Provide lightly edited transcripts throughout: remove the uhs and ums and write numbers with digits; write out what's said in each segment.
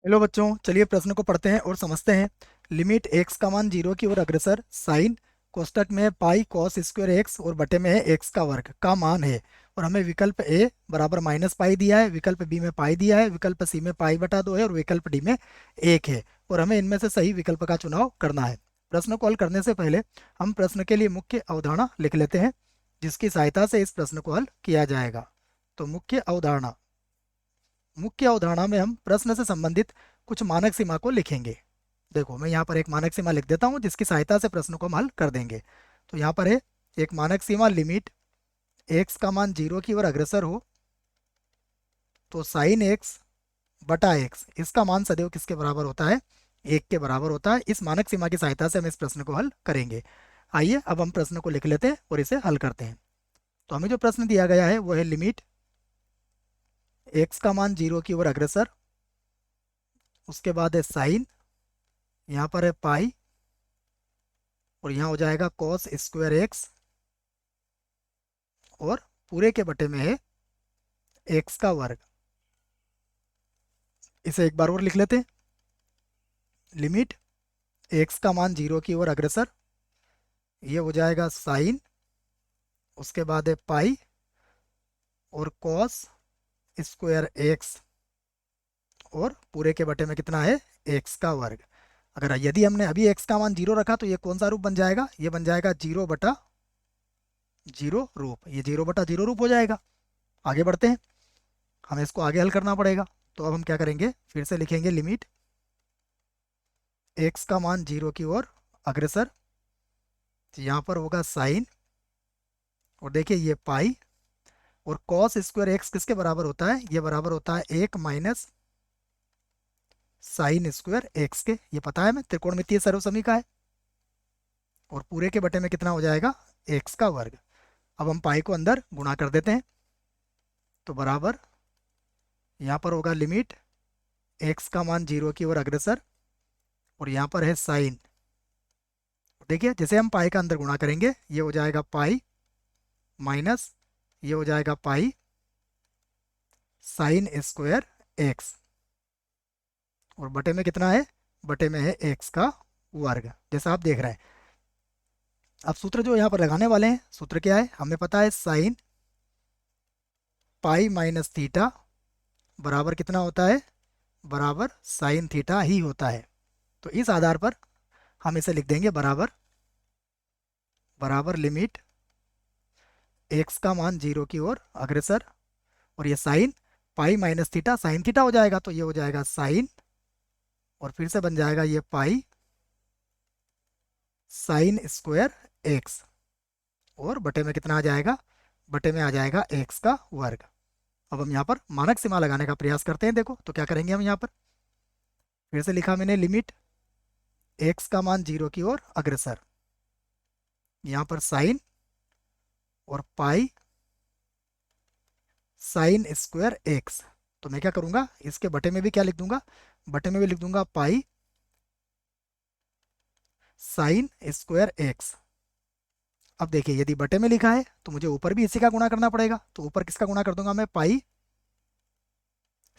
Hello बच्चों, चलिए प्रश्न को पढ़ते हैं और समझते हैं। लिमिट एक्स का मान जीरो की ओर अग्रसर साइन कोष्टक में पाई कॉस स्क्वायर एक्स और बटे में है एक्स का वर्ग का मान है। और हमें विकल्प ए बराबर माइनस पाई दिया है, विकल्प बी में पाई दिया है, विकल्प सी में पाई बटा दो है और विकल्प डी में एक है। और हमें इनमें से सही विकल्प का चुनाव करना है। प्रश्न को हल करने से पहले हम प्रश्न के लिए मुख्य अवधारणा लिख लेते हैं, जिसकी सहायता से इस प्रश्न को हल किया जाएगा। तो मुख्य अवधारणा में हम प्रश्न से संबंधित कुछ मानक सीमा को लिखेंगे। देखो, मैं यहाँ पर एक मानक सीमा लिख देता हूँ, जिसकी सहायता से प्रश्न को हम हल कर देंगे। तो यहाँ पर है एक मानक सीमा, लिमिट एक्स का मान जीरो की ओर अग्रसर हो तो साइन एक्स बटा एक्स, इसका मान सदैव किसके बराबर होता है? एक के बराबर होता है। इस मानक सीमा की सहायता से हम इस प्रश्न को हल करेंगे। आइए अब हम प्रश्न को लिख लेते हैं और इसे हल करते हैं। तो हमें जो प्रश्न दिया गया है वो है लिमिट एक्स का मान जीरो की ओर अग्रसर, उसके बाद है साइन, यहाँ पर है पाई और यहाँ हो जाएगा कॉस स्क्वायर एक्स और पूरे के बटे में है एक्स का वर्ग। इसे एक बार और लिख लेते हैं। लिमिट एक्स का मान जीरो की ओर अग्रसर, ये हो जाएगा साइन, उसके बाद है पाई और कॉस स्क्वायर एक्स और पूरे के बटे में कितना है? एक्स का वर्ग। अगर यदि हमने अभी एक्स का मान जीरो रखा तो ये कौन सा रूप बन जाएगा? ये बन जाएगा जीरो बटा जीरो रूप, ये जीरो बटा जीरो रूप हो जाएगा। आगे बढ़ते हैं, हमें इसको आगे हल करना पड़ेगा। तो अब हम क्या करेंगे, फिर से लिखेंगे लिमिट एक्स का मान जीरो की ओर अग्रसर, तो यहाँ पर होगा साइन और देखिए ये पाई और कॉस स्क्वायर एक्स किसके बराबर होता है? ये बराबर होता है एक माइनस साइन स्क्वायर एक्स के। ये पता है, मैं त्रिकोणमितीय सर्वसमीका है। और पूरे के बटे में कितना हो जाएगा? एक्स का वर्ग। अब हम पाई को अंदर गुणा कर देते हैं, तो बराबर यहाँ पर होगा लिमिट एक्स का मान जीरो की ओर अग्रसर और यहाँ पर है साइन। देखिए, जैसे हम पाई का अंदर गुणा करेंगे ये हो जाएगा पाई माइनस, ये हो जाएगा पाई साइन स्क्वायर एक्स और बटे में कितना है? बटे में है एक्स का वर्ग, जैसा आप देख रहे हैं। अब सूत्र जो यहाँ पर लगाने वाले हैं, सूत्र क्या है हमें पता है, साइन पाई माइनस थीटा बराबर कितना होता है? बराबर साइन थीटा ही होता है। तो इस आधार पर हम इसे लिख देंगे बराबर बराबर लिमिट एक्स का मान जीरो की ओर अग्रसर और ये sine pi minus theta sine theta हो जाएगा, तो ये हो जाएगा साइन और फिर से बन जाएगा ये पाई साइन स्क्वायर एक्स और बटे में कितना आ जाएगा? बटे में आ जाएगा एक्स का वर्ग। अब हम यहाँ पर मानक सीमा लगाने का प्रयास करते हैं। देखो, तो क्या करेंगे हम यहाँ पर, फिर से लिखा मैंने लिमिट एक्स का मान जीरो की ओर अग्रसर, यहाँ पर साइन और पाई साइन स्क्वायर एक्स। तो मैं क्या करूँगा, इसके बटे में भी क्या लिख दूंगा? बटे में भी लिख दूंगा पाई साइन स्क्वायर एक्स। अब देखिए, यदि बटे में लिखा है तो मुझे ऊपर भी इसी का गुणा करना पड़ेगा। तो ऊपर किसका गुणा कर दूंगा मैं? पाई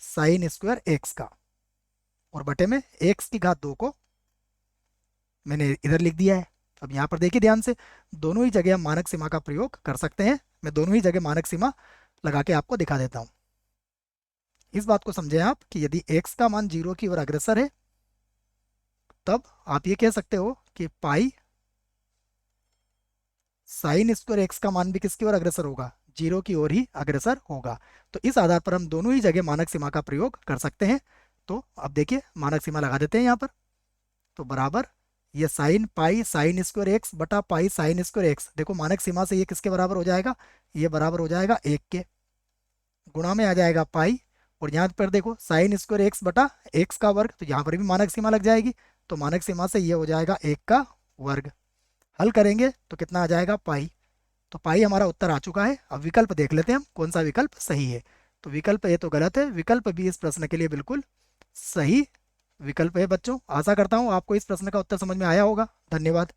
साइन स्क्वायर एक्स का और बटे में एक्स की घात दो को मैंने इधर लिख दिया है। अब यहाँ पर देखिए ध्यान से, दोनों ही जगह हम मानक सीमा का प्रयोग कर सकते हैं। मैं दोनों ही जगह मानक सीमा लगा के आपको दिखा देता हूँ। इस बात को समझें आप कि यदि एक्स का मान जीरो की ओर अग्रसर है तब आप ये कह सकते हो कि पाई साइन स्क्वायर एक्स का मान भी किसकी ओर अग्रसर होगा? जीरो की ओर ही अग्रसर होगा। तो इस आधार पर हम दोनों ही जगह मानक सीमा का प्रयोग कर सकते हैं। तो अब देखिए, मानक सीमा लगा देते हैं यहाँ पर। तो बराबर ये sine pi sine square x बटा पाई साइन स्क्वायर एक्स, देखो मानक सीमा से ये किसके बराबर हो जाएगा? ये बराबर हो जाएगा एक के। गुणा में आ जाएगा पाई और यहाँ पर देखो साइन स्क्वायर एक्स बटा एक्स का वर्ग, तो यहाँ पर भी मानक सीमा लग जाएगी। तो मानक सीमा से ये हो जाएगा एक का वर्ग। हल करेंगे तो कितना आ जाएगा? पाई। तो पाई हमारा उत्तर आ चुका है। अब विकल्प देख लेते हैं हम कौन सा विकल्प सही है। तो विकल्प ए तो गलत है, विकल्प बी इस प्रश्न के लिए बिल्कुल सही विकल्प है। बच्चों, आशा करता हूँ आपको इस प्रश्न का उत्तर समझ में आया होगा। धन्यवाद।